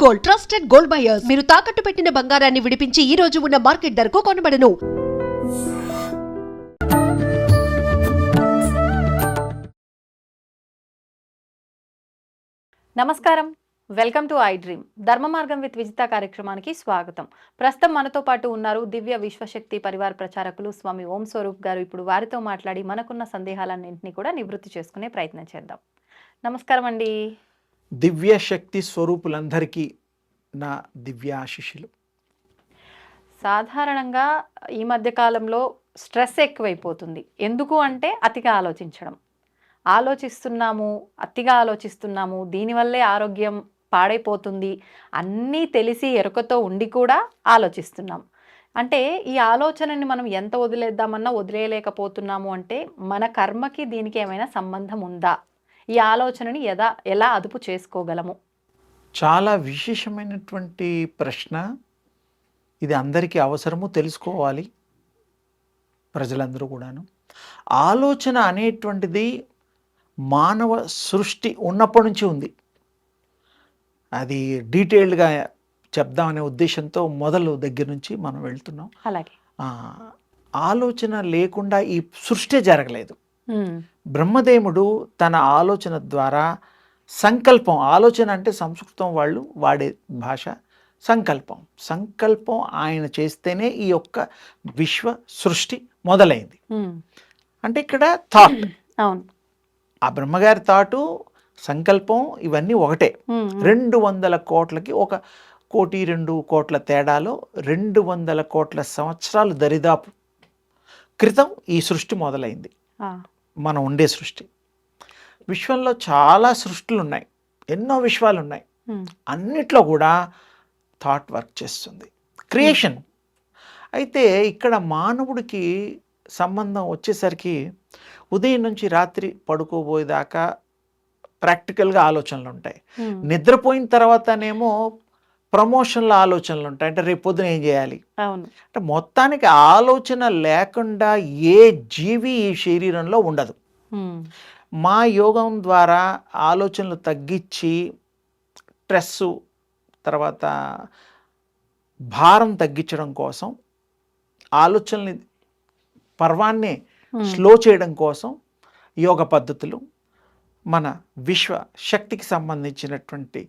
Gold, trusted gold buyers. మీరు తాకట్టు పెట్టిన బంగారాన్ని విడిపించి ఈ రోజు ఉన్న మార్కెట్ ధరకు కొనబడను. నమస్కారం, వెల్కమ్ టు ఐ డ్రీమ్. ధర్మ మార్గం విత్ విజిత కార్యక్రమానికి స్వాగతం. ప్రస్తుతం మనతో పాటు ఉన్నారు దివ్య విశ్వశక్తి పరివార ప్రచారకులు స్వామి ఓం స్వరూప్ గారు. ఇప్పుడు వారితో మాట్లాడి మనకున్న సందేహాలన్నింటినీ కూడా నివృత్తి చేసుకునే ప్రయత్నం చేద్దాం. నమస్కారం అండి. దివ్య శక్తి స్వరూపులందరికీ నా దివ్య ఆశీస్సులు. సాధారణంగా ఈ మధ్య కాలంలో స్ట్రెస్ ఎక్కువైపోతుంది. ఎందుకు అంటే అతిగా ఆలోచిస్తున్నాము, అతిగా ఆలోచిస్తున్నాము, దీనివల్లే ఆరోగ్యం పాడైపోతుంది, అన్నీ తెలిసి ఎరుకతో ఉండి కూడా ఆలోచిస్తున్నాం. అంటే ఈ ఆలోచనని మనం ఎంత వదిలేద్దామన్నా వదిలేయలేకపోతున్నాము. అంటే మన కర్మకి దీనికి ఏమైనా సంబంధం ఉందా? ఈ ఆలోచనని ఎలా అదుపు చేసుకోగలము? చాలా విశేషమైనటువంటి ప్రశ్న ఇది. అందరికీ అవసరము, తెలుసుకోవాలి ప్రజలందరూ కూడాను. ఆలోచన అనేటువంటిది మానవ సృష్టి ఉన్నప్పటి నుంచి ఉంది. అది డీటెయిల్డ్గా చెప్దామనే ఉద్దేశంతో మొదలు దగ్గర నుంచి మనం వెళ్తున్నాం. అలాగే ఆలోచన లేకుండా ఈ సృష్టి జరగలేదు. బ్రహ్మదేవుడు తన ఆలోచన ద్వారా సంకల్పం, ఆలోచన అంటే సంస్కృతం వాళ్ళు వాడే భాష, సంకల్పం ఆయన చేస్తేనే ఈ యొక్క విశ్వ సృష్టి మొదలైంది. అంటే ఇక్కడ థాట్, అవును, ఆ బ్రహ్మగారి థాటు, సంకల్పం ఇవన్నీ ఒకటే. 200 కోట్లకి 1 కోటి 2 కోట్ల తేడాలో 200 కోట్ల సంవత్సరాలు దరిదాపు క్రితం ఈ సృష్టి మొదలైంది. మనం ఉండే సృష్టి. విశ్వంలో చాలా సృష్టిలు ఉన్నాయి, ఎన్నో విశ్వాలు ఉన్నాయి. అన్నిట్లో కూడా థాట్ వర్క్ చేస్తుంది, క్రియేషన్. అయితే ఇక్కడ మానవుడికి సంబంధం వచ్చేసరికి ఉదయం నుంచి రాత్రి పడుకోబోయేదాకా ప్రాక్టికల్గా ఆలోచనలు ఉంటాయి. నిద్రపోయిన తర్వాతనేమో ప్రమోషన్ల ఆలోచనలు ఉంటాయి. అంటే రేపు పొద్దున ఏం చేయాలి. అంటే మొత్తానికి ఆలోచన లేకుండా ఏ జీవి ఈ శరీరంలో ఉండదు. మా యోగం ద్వారా ఆలోచనలు తగ్గించి స్ట్రెస్సు, తర్వాత భారం తగ్గించడం కోసం, ఆలోచనని పర్వాన్ని స్లో చేయడం కోసం యోగ పద్ధతులు, మన విశ్వ శక్తికి సంబంధించినటువంటి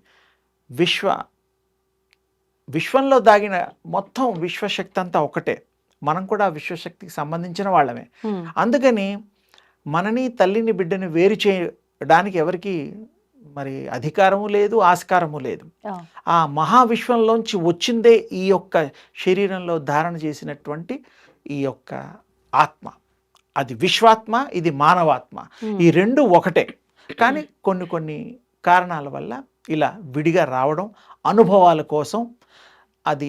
విశ్వంలో దాగిన మొత్తం విశ్వశక్తి అంతా ఒకటే. మనం కూడా విశ్వశక్తికి సంబంధించిన వాళ్ళమే. అందుకని మనని, తల్లిని, బిడ్డని వేరు చేయడానికి ఎవరికి మరి అధికారము లేదు, ఆస్కారము లేదు. ఆ మహావిశ్వంలోంచి వచ్చిందే ఈ యొక్క శరీరంలో ధారణ చేసినటువంటి ఈ యొక్క ఆత్మ. అది విశ్వాత్మ, ఇది మానవాత్మ. ఈ రెండు ఒకటే. కానీ కొన్ని కారణాల వల్ల ఇలా విడిగా రావడం, అనుభవాల కోసం అది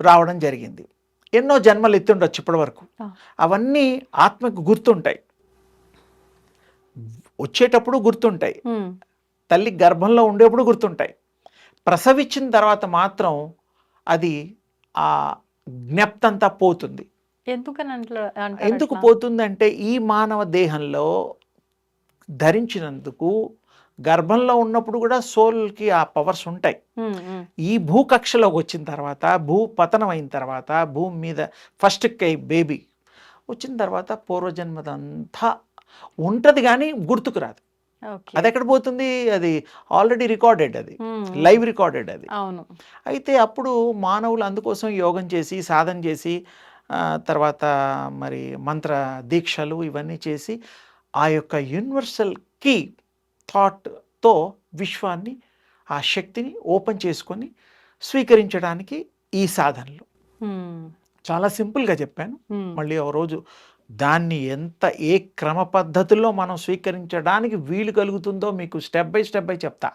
రావడం జరిగింది. ఎన్నో జన్మలు ఎత్తుండొచ్చు ఇప్పటి వరకు. అవన్నీ ఆత్మకు గుర్తుంటాయి, వచ్చేటప్పుడు గుర్తుంటాయి, తల్లి గర్భంలో ఉండేప్పుడు గుర్తుంటాయి. ప్రసవించిన తర్వాత మాత్రం అది ఆ జ్ఞప్తంతా పోతుంది. ఎందుకు పోతుందంటే ఈ మానవ దేహంలో ధరించినందుకు గర్భంలో ఉన్నప్పుడు కూడా సోల్కి ఆ పవర్స్ ఉంటాయి. ఈ భూకక్షలోకి వచ్చిన తర్వాత, భూ పతనం అయిన తర్వాత, భూమి మీద ఫస్ట్ బేబీ వచ్చిన తర్వాత పూర్వజన్మదంతా ఉంటుంది, కానీ గుర్తుకు రాదు. అది ఎక్కడ పోతుంది? అది ఆల్రెడీ రికార్డెడ్, అది లైవ్ రికార్డెడ్ అది. అయితే అప్పుడు మానవులు అందుకోసం యోగం చేసి, సాధన చేసి, తర్వాత మరి మంత్ర దీక్షలు ఇవన్నీ చేసి ఆ యొక్క యూనివర్సల్ కీ థాట్తో విశ్వాన్ని, ఆ శక్తిని ఓపెన్ చేసుకొని స్వీకరించడానికి ఈ సాధనలు. చాలా సింపుల్గా చెప్పాను. మళ్ళీ ఒక రోజు దాన్ని ఏ క్రమ పద్ధతుల్లో మనం స్వీకరించడానికి వీలు కలుగుతుందో మీకు స్టెప్ బై చెప్తా.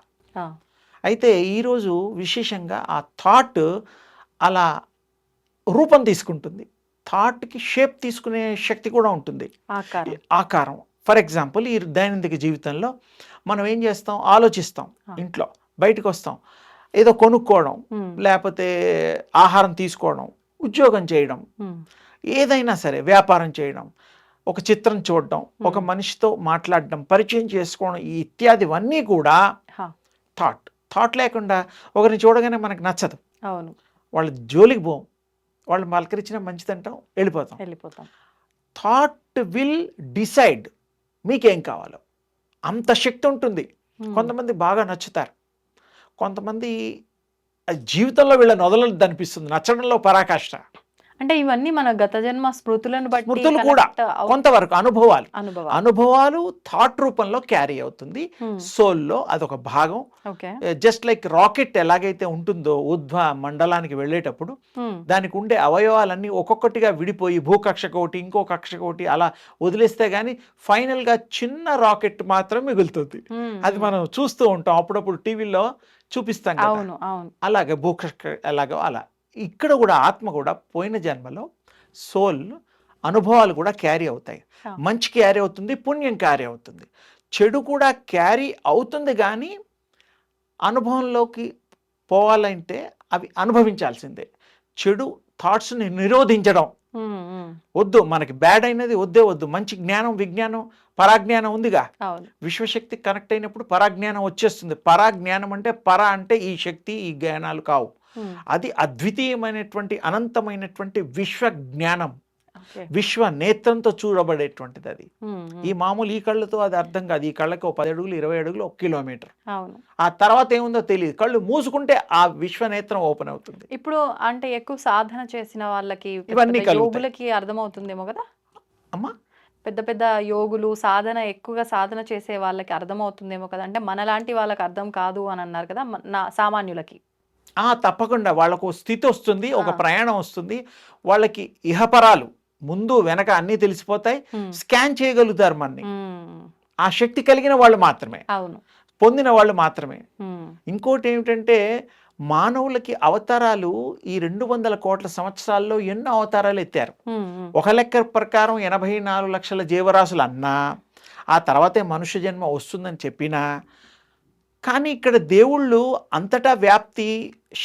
అయితే ఈరోజు విశేషంగా ఆ థాట్ అలా రూపం తీసుకుంటుంది. థాట్కి షేప్ తీసుకునే శక్తి కూడా ఉంటుంది, ఆకారం. ఫర్ ఎగ్జాంపుల్, ఈ దైనందిక జీవితంలో మనం ఏం చేస్తాం? ఆలోచిస్తాం, ఇంట్లో బయటకు వస్తాం, ఏదో కొనుక్కోవడం, లేకపోతే ఆహారం తీసుకోవడం, ఉద్యోగం చేయడం, ఏదైనా సరే వ్యాపారం చేయడం, ఒక చిత్రం చూడడం, ఒక మనిషితో మాట్లాడడం, పరిచయం చేసుకోవడం, ఈ ఇత్యాదివన్నీ కూడా థాట్. థాట్ లేకుండా ఒకరిని చూడగానే మనకు నచ్చదు, అవును, వాళ్ళ జోలికి పోం, వాళ్ళు పలకరించిన మంచిదంటాం, వెళ్ళిపోతాం. థాట్ విల్ డిసైడ్ మీకేం కావాలో, అంత శక్తి ఉంటుంది. కొంతమంది బాగా నచ్చుతారు, కొంతమంది జీవితంలో వీళ్ళని వదలదు అనిపిస్తుంది, నచ్చడంలో పరాకాష్ట. అంటే ఇవన్నీ మన గత జన్మ స్మృతులను బట్టి స్మృతులు కూడా కొంతవరకు అనుభవాలు థాట్ రూపంలో క్యారీ అవుతుంది సోల్లో, అదొక భాగం. జస్ట్ లైక్ రాకెట్ ఎలాగైతే ఉంటుందో ఊర్ధ్వ మండలానికి వెళ్ళేటప్పుడు దానికి ఉండే అవయవాలన్నీ ఒక్కొక్కటిగా విడిపోయి భూకక్షకోటి ఇంకో కక్షకోటి అలా వదిలేస్తే గానీ ఫైనల్ గా చిన్న రాకెట్ మాత్రం మిగులుతుంది. అది మనం చూస్తూ ఉంటాం, అప్పుడప్పుడు టీవీలో చూపిస్తాం కదా, అలాగే భూకక్ష ఎలాగో అలా ఇక్కడ కూడా ఆత్మ కూడా పోయిన జన్మలో సోల్ అనుభవాలు కూడా క్యారీ అవుతాయి. మంచి క్యారీ అవుతుంది, పుణ్యం క్యారీ అవుతుంది, చెడు కూడా క్యారీ అవుతుంది. కానీ అనుభవంలోకి పోవాలంటే అవి అనుభవించాల్సిందే. చెడు థాట్స్ని నిరోధించడం వద్దు, మనకి బ్యాడ్ అయినది వద్దే వద్దు. మంచి జ్ఞానం, విజ్ఞానం, పరాజ్ఞానం ఉందిగా, విశ్వశక్తి కనెక్ట్ అయినప్పుడు పరాజ్ఞానం వచ్చేస్తుంది. పరాజ్ఞానం అంటే అంటే ఈ శక్తి ఈ జ్ఞానాలు కావు, అది అద్వితీయమైనటువంటి అనంతమైనటువంటి విశ్వ జ్ఞానం, విశ్వ నేత్రంతో చూడబడేటువంటిది. అది ఈ మామూలు ఈ కళ్ళతో అది అర్థం కాదు. ఈ కళ్ళకి 10 అడుగులు 20 అడుగులు 1 కిలోమీటర్, ఆ తర్వాత ఏముందో తెలియదు. కళ్ళు మూసుకుంటే ఆ విశ్వనేత్రం ఓపెన్ అవుతుంది. ఇప్పుడు అంటే ఎక్కువ సాధన చేసిన వాళ్ళకి, ఇవన్నీ యోగులకి అర్థమవుతుందేమో కదా అమ్మా, పెద్ద పెద్ద యోగులు ఎక్కువగా సాధన చేసే వాళ్ళకి అర్థమవుతుందేమో కదా, అంటే మనలాంటి వాళ్ళకి అర్థం కాదు అని అన్నారు కదా, సామాన్యులకి. తప్పకుండా వాళ్ళకు స్థితి వస్తుంది, ఒక ప్రయాణం వస్తుంది, వాళ్ళకి ఇహపరాలు ముందు వెనక అన్నీ తెలిసిపోతాయి, స్కాన్ చేయగలుగుతారు మనని. ఆ శక్తి కలిగిన వాళ్ళు మాత్రమే, పొందిన వాళ్ళు మాత్రమే. ఇంకోటి ఏమిటంటే మానవులకి అవతారాలు ఈ 200 కోట్ల సంవత్సరాల్లో ఎన్నో అవతారాలు ఎత్తారు. ఒక లెక్క ప్రకారం 84 లక్షల జీవరాశులు అన్నా, ఆ తర్వాతే మనుష్య జన్మ వస్తుందని చెప్పినా, కానీ ఇక్కడ దేవుళ్ళు అంతటా వ్యాప్తి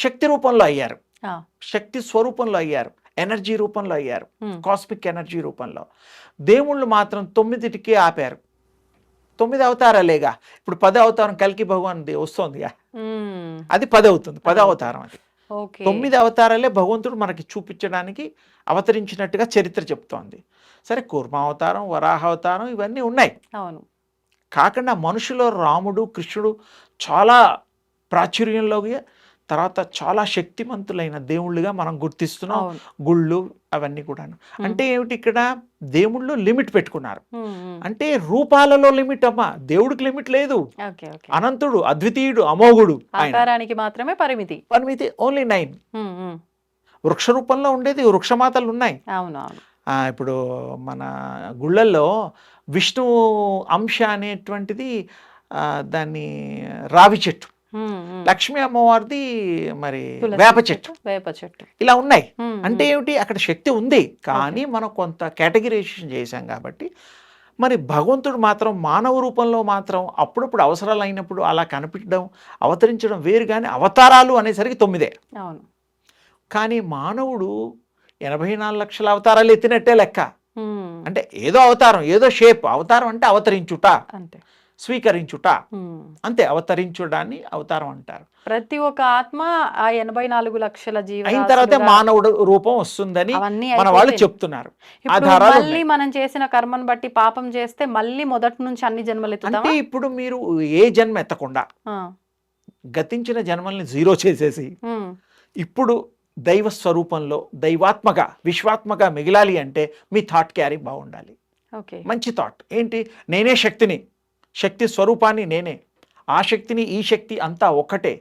శక్తి రూపంలో అయ్యారు, శక్తి స్వరూపంలో అయ్యారు, ఎనర్జీ రూపంలో అయ్యారు, కాస్మిక్ ఎనర్జీ రూపంలో. దేవుళ్ళు మాత్రం 9టికే ఆపారు. 9 అవతారాలేగా. ఇప్పుడు 10 అవతారం కల్కి భగవాన్ వస్తోందిగా, అది 10 అవుతుంది, 10 అవతారం. అది 9 అవతారాలే భగవంతుడు మనకి చూపించడానికి అవతరించినట్టుగా చరిత్ర చెప్తోంది. సరే, కూర్మ అవతారం, వరాహ అవతారం ఇవన్నీ ఉన్నాయి. కాకుండా మనుషులో రాముడు కృష్ణుడు చాలా ప్రాచుర్యంలోకి, తర్వాత చాలా శక్తిమంతులైన దేవుళ్ళుగా మనం గుర్తిస్తున్నాం. గుళ్ళు అవన్నీ కూడాను. అంటే ఏమిటి, ఇక్కడ దేవుళ్ళు లిమిట్ పెట్టుకున్నారు. అంటే రూపాలలో లిమిట్ అమ్మా, దేవుడికి లిమిట్ లేదు. అనంతుడు, అద్వితీయుడు, అమోఘుడు, ఆకారానికి మాత్రమే పరిమితి ఓన్లీ 9. వృక్ష రూపంలో ఉండేది వృక్షమాతలు ఉన్నాయి. ఇప్పుడు మన గుళ్ళల్లో విష్ణు అంశ అనేటువంటిది దాన్ని రావి చెట్టు, లక్ష్మీ అమ్మవారిది మరి వేప చెట్టు, ఇలా ఉన్నాయి. అంటే ఏమిటి, అక్కడ శక్తి ఉంది, కానీ మనం కొంత కేటగిరైజేషన్ చేశాం కాబట్టి. మరి భగవంతుడు మాత్రం మానవ రూపంలో మాత్రం అప్పుడప్పుడు అవసరాలు అయినప్పుడు అలా కనిపించడం, అవతరించడం వేరు. కానీ అవతారాలు అనేసరికి 9. కానీ మానవుడు 84 లక్షల అవతారాలు ఎత్తినట్టే లెక్క. అంటే ఏదో అవతారం, ఏదో షేప్. అవతారం అంటే అవతరించుట, స్వీకరించుట, అంతే. అవతరించడాన్ని అవతారం అంటారు. ప్రతి ఒక్క ఆత్మ ఆ 84 లక్షల అయిన తర్వాత మానవుడు రూపం వస్తుందని మన వాళ్ళు చెప్తున్నారు. మళ్ళీ మనం చేసిన కర్మను బట్టి పాపం చేస్తే మళ్ళీ మొదటి నుంచి అన్ని జన్మలు ఎత్తుతామా? అంటే ఇప్పుడు మీరు ఏ జన్మ ఎత్తకుండా గతించిన జన్మల్ని 0 చేసేసి ఇప్పుడు దైవ స్వరూపంలో దైవాత్మగా విశ్వాత్మగా మిగిలాలి అంటే మీ థాట్ క్యారీ బాగుండాలి. మంచి థాట్ ఏంటి, నేనే శక్తిని, శక్తి స్వరూపాన్ని నేనే, ఆ శక్తిని ఈ శక్తి అంతా ఒక్కటే,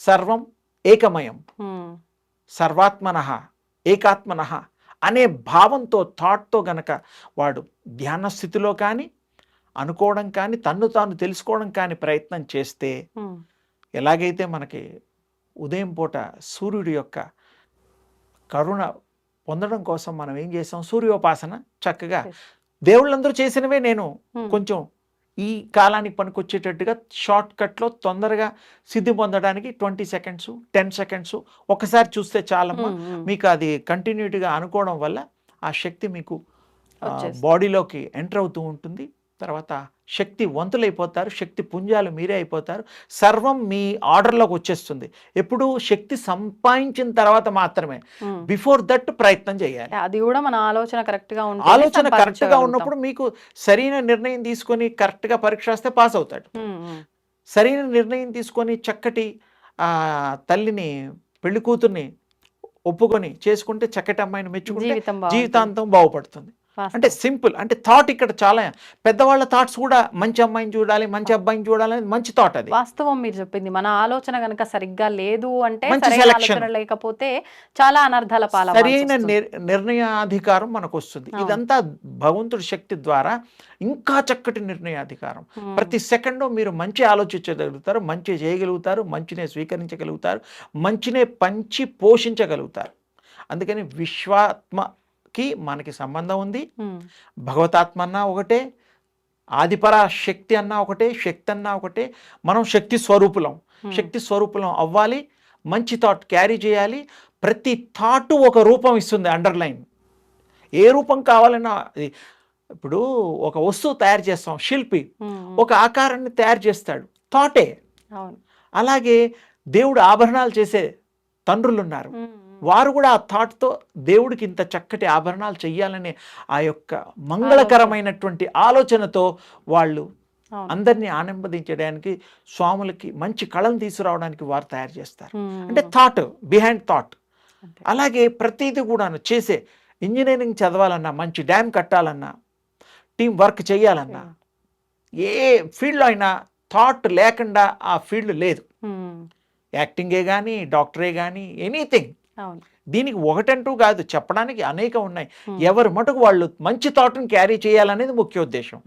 సర్వం ఏకమయం, సర్వాత్మనః ఏకాత్మనః అనే భావంతో, థాట్తో గనక వాడు ధ్యాన స్థితిలో కానీ అనుకోవడం కానీ తన్ను తాను తెలుసుకోవడం కానీ ప్రయత్నం చేస్తే, ఎలాగైతే మనకి ఉదయం పూట సూర్యుడి యొక్క కరుణ పొందడం కోసం మనం ఏం చేసాం, సూర్యోపాసన చక్కగా దేవుళ్ళందరూ చేసినవే నేను కొంచెం ఈ కాలానికి పనికొచ్చేటట్టుగా షార్ట్ కట్లో తొందరగా సిద్ధి పొందడానికి 20 సెకండ్స్ 10 సెకండ్స్ ఒకసారి చూస్తే చాలమ్మా. మీకు అది కంటిన్యూటీగా అనుకోవడం వల్ల ఆ శక్తి మీకు బాడీలోకి ఎంటర్ అవుతూ ఉంటుంది. తర్వాత శక్తి వంతులైపోతారు, శక్తి పుంజాలు మీరే అయిపోతారు. సర్వం మీ ఆర్డర్లోకి వచ్చేస్తుంది. ఎప్పుడు శక్తి సంపాదించిన తర్వాత మాత్రమే, బిఫోర్ దట్ ప్రయత్నం చేయాలి. అది కూడా మన ఆలోచన కరెక్ట్ గా ఉంటే ఆలోచన కరెక్ట్గా ఉన్నప్పుడు మీకు సరైన నిర్ణయం తీసుకొని కరెక్ట్గా పరీక్ష రాస్తే పాస్ అవుతాడు. సరైన నిర్ణయం తీసుకొని చక్కటి తల్లిని, పెళ్లి కూతుర్ని ఒప్పుకొని చేసుకుంటే చక్కటి అమ్మాయిని మెచ్చుకుంటే జీవితాంతం బాగుపడుతుంది. అంటే సింపుల్, అంటే థాట్ ఇక్కడ చాలా పెద్దవాళ్ళ థాట్స్ కూడా మంచి అమ్మాయిని చూడాలి, మంచి అబ్బాయిని చూడాలి అనేది మంచి థాట్. అది వాస్తవం మీరు చెప్పింది. మన ఆలోచన కనుక సరిగ్గా లేదు అంటే, మంచి సరైన selection. ఆలోచన లేకపోతే చాలా అనర్థాల సరైన నిర్ణయాధికారం మనకు వస్తుంది. ఇదంతా భగవంతుడి శక్తి ద్వారా ఇంకా చక్కటి నిర్ణయాధికారం. ప్రతి సెకండ్ మీరు మంచి ఆలోచించగలుగుతారు, మంచి చేయగలుగుతారు, మంచినే స్వీకరించగలుగుతారు, మంచినే పంచి పోషించగలుగుతారు. అందుకని విశ్వాత్మకి మనకి సంబంధం ఉంది. భగవతాత్మ అన్నా ఒకటే, ఆదిపరా శక్తి అన్నా ఒకటే, శక్తి అన్నా ఒకటే. మనం శక్తి స్వరూపులం. శక్తి స్వరూపులం అవ్వాలి, మంచి థాట్ క్యారీ చేయాలి. ప్రతి థాట్ ఒక రూపం ఇస్తుంది. అండర్లైన్ ఏ రూపం కావాలన్నా, ఇప్పుడు ఒక వస్తువు తయారు చేస్తాం, శిల్పి ఒక ఆకారాన్ని తయారు చేస్తాడు, థాటే. అలాగే దేవుడు ఆభరణాలు చేసే తండ్రులు ఉన్నారు, వారు కూడా ఆ థాట్తో దేవుడికి ఇంత చక్కటి ఆభరణాలు చెయ్యాలనే ఆ యొక్క మంగళకరమైనటువంటి ఆలోచనతో వాళ్ళు అందరినీ ఆనందించడానికి, స్వాములకి మంచి కళను తీసుకురావడానికి వారు తయారు చేస్తారు. అంటే థాట్, బిహైండ్ థాట్. అలాగే ప్రతిదీ కూడాను చేసే, ఇంజనీరింగ్ చదవాలన్నా, మంచి డ్యామ్ కట్టాలన్నా, టీం వర్క్ చేయాలన్నా, ఏ ఫీల్డ్లో అయినా థాట్ లేకుండా ఆ ఫీల్డ్ లేదు. యాక్టింగే కానీ, డాక్టరే కానీ, ఎనీథింగ్. దీనికి ఒకటంటూ కాదు, చెప్పడానికి అనేక ఉన్నాయి. ఎవరి మటుకు వాళ్ళు మంచి థాట్ని క్యారీ చేయాలనేది ముఖ్య ఉద్దేశం.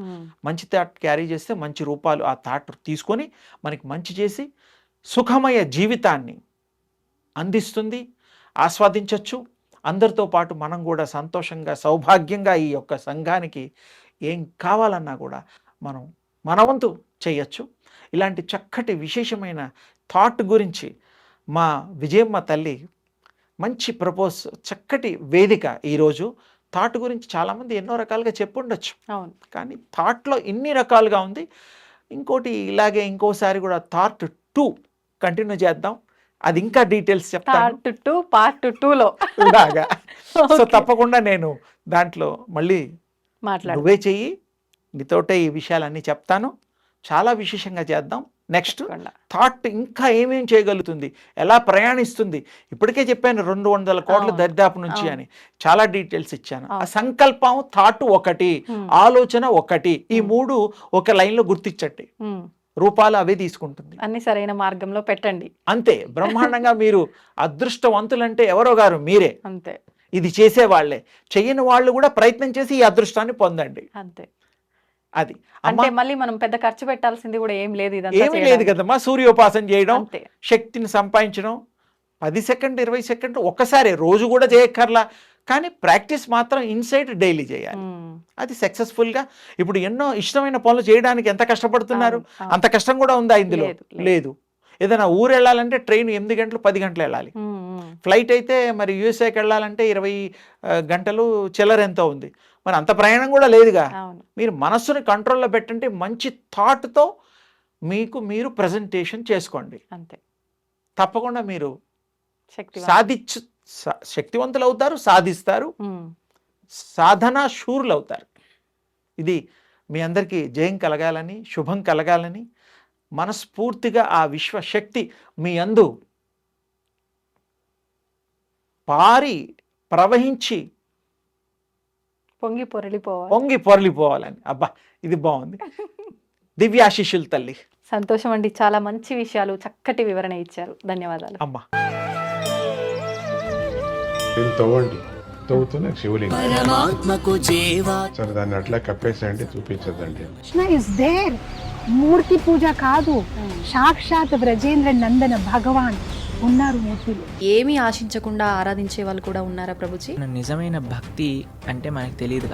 మంచి థాట్ క్యారీ చేస్తే మంచి రూపాలు ఆ థాట్ తీసుకొని మనకి మంచి చేసి సుఖమయ జీవితాన్ని అందిస్తుంది, ఆస్వాదించవచ్చు. అందరితో పాటు మనం కూడా సంతోషంగా, సౌభాగ్యంగా ఈ యొక్క సంఘానికి ఏం కావాలన్నా కూడా మనం మన వంతు చేయొచ్చు. ఇలాంటి చక్కటి విశేషమైన థాట్ గురించి మా విజయమ్మ తల్లి మంచి ప్రపోజ్, చక్కటి వేదిక. ఈరోజు థాట్ గురించి చాలామంది ఎన్నో రకాలుగా చెప్పుండొచ్చు, కానీ థాట్లో ఇన్ని రకాలుగా ఉంది. ఇంకోటి ఇలాగే ఇంకోసారి కూడా థాట్ 2 కంటిన్యూ చేద్దాం. అది ఇంకా డీటెయిల్స్ చెప్తాను పార్ట్ 2లో ఇలాగా. సో తప్పకుండా నేను దాంట్లో మళ్ళీ నువ్వే చెయ్యి, నీతోటే ఈ విషయాలన్నీ చెప్తాను. చాలా విశేషంగా చేద్దాం. నెక్స్ట్ థాట్ ఇంకా ఏమేం చేయగలుగుతుంది, ఎలా ప్రయాణిస్తుంది. ఇప్పటికే చెప్పాను 200 కోట్ల దరిదాపు నుంచి అని, చాలా డీటెయిల్స్ ఇచ్చాను. ఆ సంకల్పం, థాట్ ఒకటి, ఆలోచన ఒకటి, ఈ 3 ఒక లైన్లో గుర్తించండి. రూపాలు అవే తీసుకుంటుంది. అన్ని సరైన మార్గంలో పెట్టండి. అంతే. బ్రహ్మాండంగా మీరు అదృష్టవంతులంటే ఎవరో గారు మీరే. అంతే. ఇది చేసేవాళ్లే, చెయ్యని వాళ్ళు కూడా ప్రయత్నం చేసి ఈ అదృష్టాన్ని పొందండి. అంతే. అది అంటే మళ్ళీ మనం పెద్ద ఖర్చు పెట్టాల్సింది కూడా ఏం లేదు. ఏమీ లేదు కదమ్మా. సూర్యోపాసన చేయడం, శక్తిని సంపాదించడం, 10 సెకండ్ 20 సెకండ్ ఒక్కసారి, రోజు కూడా చేయక్కర్లా, కానీ ప్రాక్టీస్ మాత్రం ఇన్సైడ్ డైలీ చేయాలి. అది సక్సెస్ఫుల్గా. ఇప్పుడు ఎన్నో ఇష్టమైన పనులు చేయడానికి ఎంత కష్టపడుతున్నారు, అంత కష్టం కూడా ఉందా ఇందులో? లేదు. ఏదైనా ఊరు వెళ్ళాలంటే ట్రైన్ 8 గంటలు 10 గంటలు వెళ్ళాలి. ఫ్లైట్ అయితే మరి యూఎస్ఏకి వెళ్ళాలంటే 20 గంటలు చిల్లర ఎంతో ఉంది. మరి అంత ప్రయాణం కూడా లేదుగా. మీరు మనస్సుని కంట్రోల్లో పెట్టండి, మంచి థాట్తో మీకు మీరు ప్రజెంటేషన్ చేసుకోండి. అంతే. తప్పకుండా మీరు శక్తివంతులు అవుతారు, సాధిస్తారు, సాధనా శూరులు అవుతారు. ఇది మీ అందరికీ జయం కలగాలని, శుభం కలగాలని మనస్ఫూర్తిగా ఆ విశ్వశక్తి మీ యందు పారి ప్రవహించి పొంగి పొరలిపోవాలని. అబ్బా, ఇది బాగుంది. దివ్యాశిష్యులు తల్లి. సంతోషం అండి. చాలా మంచి విషయాలు, చక్కటి వివరణ ఇచ్చారు. ధన్యవాదాలు అమ్మా. తవ్వుతున్న శివలింగం సరే, దాన్ని అట్లా కప్పేసేయండి, చూపించదండి. మూర్తి పూజ కాదు, సాక్షాత్ బ్రజేంద్ర నందన భగవాన్ ఉన్నారు మూర్తిలో. ఏమీ ఆశించకుండా ఆరాధించే వాళ్ళు కూడా ఉన్నారా ప్రభుజీ? నిజమైన భక్తి అంటే మనకు తెలియదు.